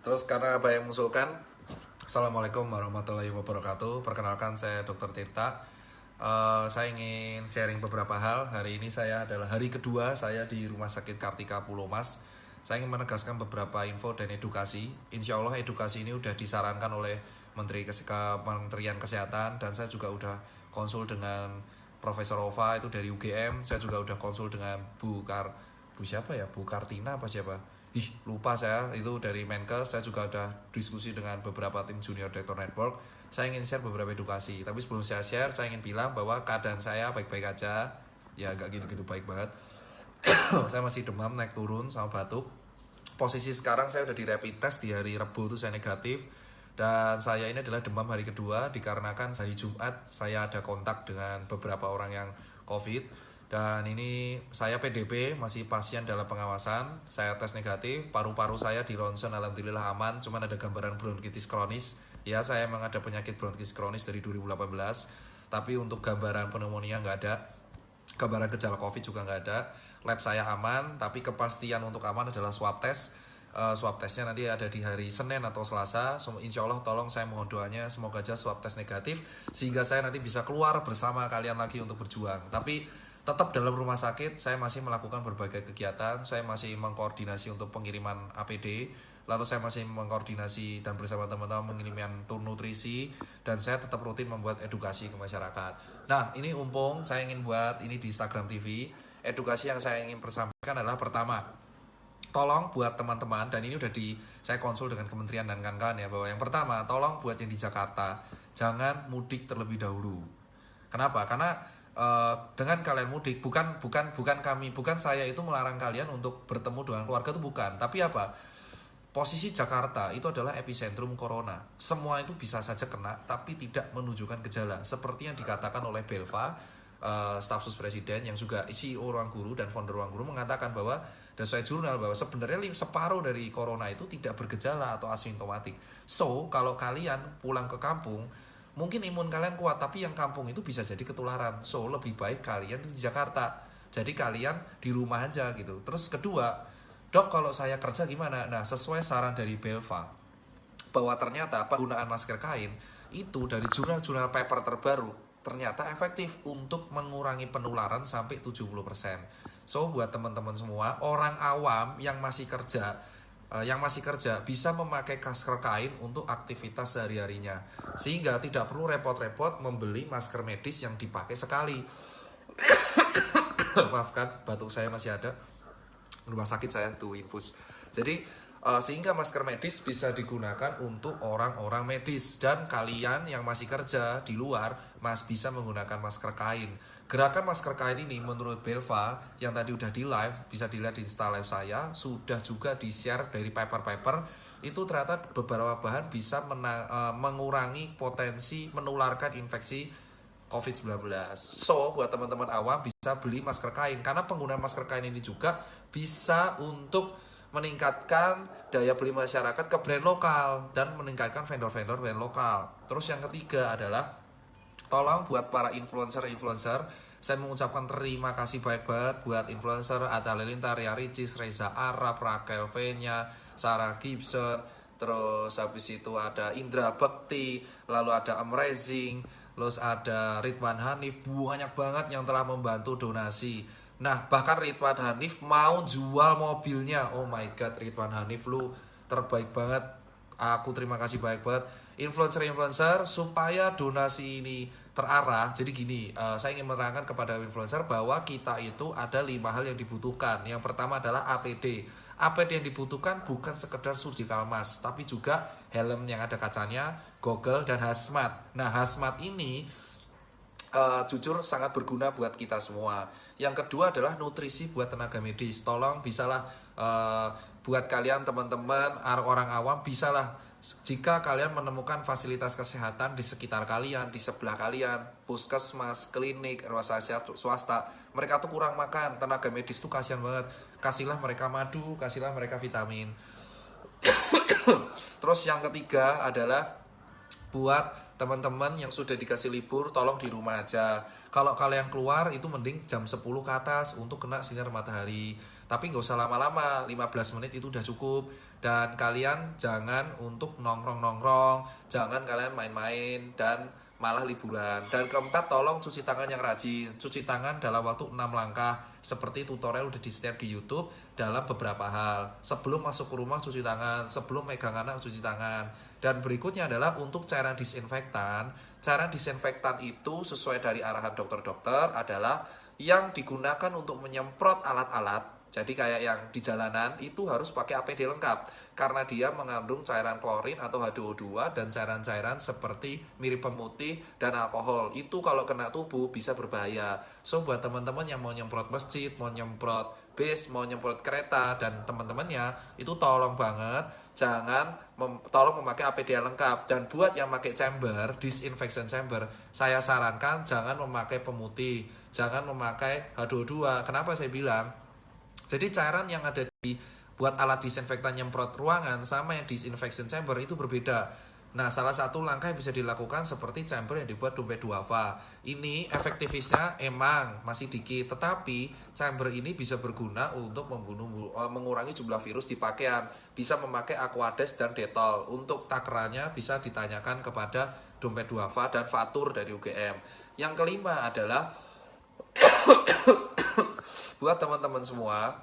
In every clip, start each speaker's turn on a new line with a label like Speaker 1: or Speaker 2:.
Speaker 1: Terus karena apa yang mengusulkan, Assalamualaikum warahmatullahi wabarakatuh. Perkenalkan saya Dr. Tirta. Saya ingin sharing beberapa hal. Hari ini saya adalah hari kedua saya di Rumah Sakit Kartika Pulomas. Saya ingin menegaskan beberapa info dan edukasi. Insya Allah edukasi ini sudah disarankan oleh Kementerian Kesehatan, dan saya juga udah konsul dengan Profesor Ova itu dari UGM. Saya juga udah konsul dengan Bu siapa ya? Bu Kartina apa siapa? Lupa saya, itu dari Menkes. Saya juga udah diskusi dengan beberapa tim Junior Doctor Network. Saya ingin share beberapa edukasi. Tapi sebelum saya share, saya ingin bilang bahwa keadaan saya baik-baik aja. Ya gak gitu-gitu baik banget. Saya masih demam, naik turun, sama batuk. Posisi sekarang saya udah di rapid test di hari Rabu itu saya negatif. Dan saya ini adalah demam hari kedua, dikarenakan hari Jumat saya ada kontak dengan beberapa orang yang COVID. Dan ini saya PDP, masih pasien dalam pengawasan. Saya tes negatif, paru-paru saya di ronsen alhamdulillah aman. Cuman ada gambaran bronkitis kronis. Ya, saya emang ada penyakit bronkitis kronis dari 2018. Tapi untuk gambaran pneumonia nggak ada. Gambaran gejala COVID juga nggak ada. Lab saya aman, tapi kepastian untuk aman adalah swab test. Swab testnya nanti ada di hari Senin atau Selasa. Insya Allah tolong saya mohon doanya semoga aja swab test negatif, sehingga saya nanti bisa keluar bersama kalian lagi untuk berjuang. Tapi tetap dalam rumah sakit saya masih melakukan berbagai kegiatan. Saya masih mengkoordinasi untuk pengiriman APD, lalu saya masih mengkoordinasi dan bersama teman-teman pengiriman tur nutrisi, dan saya tetap rutin membuat edukasi ke masyarakat. Nah, ini umpung saya ingin buat ini di Instagram TV. Edukasi yang saya ingin persampaikan adalah pertama, tolong buat teman-teman, dan ini udah saya konsul dengan kementerian dan kawan-kawan ya, bahwa yang pertama, tolong buat yang di Jakarta jangan mudik terlebih dahulu. Kenapa? Karena dengan kalian mudik, bukan saya itu melarang kalian untuk bertemu dengan keluarga, itu bukan. Tapi apa? Posisi Jakarta itu adalah epicentrum corona. Semua itu bisa saja kena, tapi tidak menunjukkan gejala. Seperti yang dikatakan oleh Belva, staf sus presiden yang juga CEO Ruang Guru dan founder Ruang Guru, mengatakan bahwa, dan sesuai jurnal, bahwa sebenarnya separuh dari corona itu tidak bergejala atau asimptomatik. So, kalau kalian pulang ke kampung, mungkin imun kalian kuat, tapi yang kampung itu bisa jadi ketularan. So, lebih baik kalian di Jakarta. Jadi kalian di rumah aja gitu. Terus kedua, dok kalau saya kerja gimana? Nah, sesuai saran dari Belva, bahwa ternyata penggunaan masker kain itu dari jurnal-jurnal paper terbaru ternyata efektif untuk mengurangi penularan sampai 70%. So, buat teman-teman semua, orang awam yang masih kerja bisa memakai masker kain untuk aktivitas sehari-harinya, sehingga tidak perlu repot-repot membeli masker medis yang dipakai sekali. Maafkan, batuk saya masih ada. Rumah sakit saya tuh infus. Jadi sehingga masker medis bisa digunakan untuk orang-orang medis, dan kalian yang masih kerja di luar bisa menggunakan masker kain. Gerakan masker kain ini menurut Belva yang tadi udah di live, bisa dilihat di Insta live saya, sudah juga di share dari paper-paper. Itu ternyata beberapa bahan bisa mengurangi potensi menularkan infeksi COVID-19. So, buat teman-teman awam bisa beli masker kain, karena penggunaan masker kain ini juga bisa untuk meningkatkan daya beli masyarakat ke brand lokal dan meningkatkan vendor-vendor brand lokal. Terus yang ketiga adalah, tolong buat para influencer, saya mengucapkan terima kasih banyak banget buat influencer, ada Lilintar, Ria Ricis, Reza Arab, Raquel Venya, Sarah Gibson, terus habis itu ada Indra Bekti, lalu ada Amazing, terus ada Ridwan Hanif, banyak banget yang telah membantu donasi. Nah, bahkan Ridwan Hanif mau jual mobilnya. Oh my god, Ridwan Hanif, lu terbaik banget. Aku terima kasih banyak banget influencer supaya donasi ini terarah. Jadi gini, saya ingin menerangkan kepada influencer bahwa kita itu ada 5 hal yang dibutuhkan. Yang pertama adalah APD. APD yang dibutuhkan bukan sekedar surgical mask, tapi juga helm yang ada kacanya, goggle, dan hazmat. Nah, hazmat ini jujur sangat berguna buat kita semua. Yang kedua adalah nutrisi buat tenaga medis. Tolong bisalah buat kalian teman-teman orang awam, bisalah jika kalian menemukan fasilitas kesehatan di sekitar kalian, di sebelah kalian, puskesmas, klinik, rumah sakit swasta, mereka tuh kurang makan, tenaga medis tuh kasihan banget. Kasihlah mereka madu, kasihlah mereka vitamin. Terus yang ketiga adalah buat teman-teman yang sudah dikasih libur, tolong di rumah aja. Kalau kalian keluar itu mending jam 10 ke atas untuk kena sinar matahari. Tapi nggak usah lama-lama, 15 menit itu udah cukup. Dan kalian jangan untuk nongkrong-nongkrong, jangan kalian main-main dan malah liburan. Dan keempat, tolong cuci tangan yang rajin. Cuci tangan dalam waktu 6 langkah seperti tutorial udah di-share di YouTube dalam beberapa hal. Sebelum masuk ke rumah cuci tangan, sebelum megang anak cuci tangan. Dan berikutnya adalah untuk cairan disinfektan. Cairan disinfektan itu sesuai dari arahan dokter-dokter adalah yang digunakan untuk menyemprot alat-alat. Jadi kayak yang di jalanan itu harus pakai APD lengkap karena dia mengandung cairan klorin atau H2O2 dan cairan-cairan seperti mirip pemutih dan alkohol. Itu kalau kena tubuh bisa berbahaya. So buat teman-teman yang mau nyemprot masjid, mau nyemprot bis, mau nyemprot kereta dan teman-temannya itu tolong banget tolong memakai APD yang lengkap. Dan buat yang pakai chamber, disinfection chamber, saya sarankan jangan memakai pemutih, jangan memakai H2O2. Kenapa saya bilang? Jadi cairan yang ada di buat alat disinfektan nyemprot ruangan sama yang disinfection chamber itu berbeda. Nah, salah satu langkah yang bisa dilakukan seperti chamber yang dibuat dompet duafa. Ini efektivitasnya emang masih dikit, tetapi chamber ini bisa berguna untuk mengurangi jumlah virus di pakaian. Bisa memakai Aquades dan Dettol. Untuk takarannya bisa ditanyakan kepada dompet duafa dan Fatur dari UGM. Yang kelima adalah buat teman-teman semua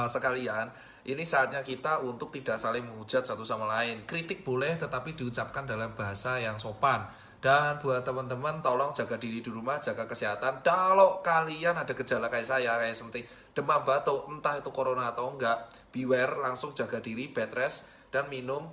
Speaker 1: sekalian, ini saatnya kita untuk tidak saling menghujat satu sama lain. Kritik boleh tetapi diucapkan dalam bahasa yang sopan. Dan buat teman-teman tolong jaga diri di rumah, jaga kesehatan. Kalau kalian ada gejala kayak saya, kayak seperti demam batuk, entah itu corona atau enggak, beware, langsung jaga diri, bed rest, dan minum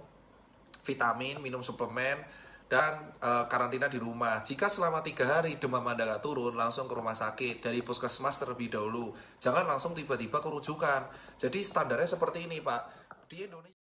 Speaker 1: vitamin, minum suplemen, dan karantina di rumah. Jika selama 3 hari demam Anda nggak turun, langsung ke rumah sakit dari puskesmas terlebih dahulu. Jangan langsung tiba-tiba ke rujukan. Jadi standarnya seperti ini, Pak. Di Indonesia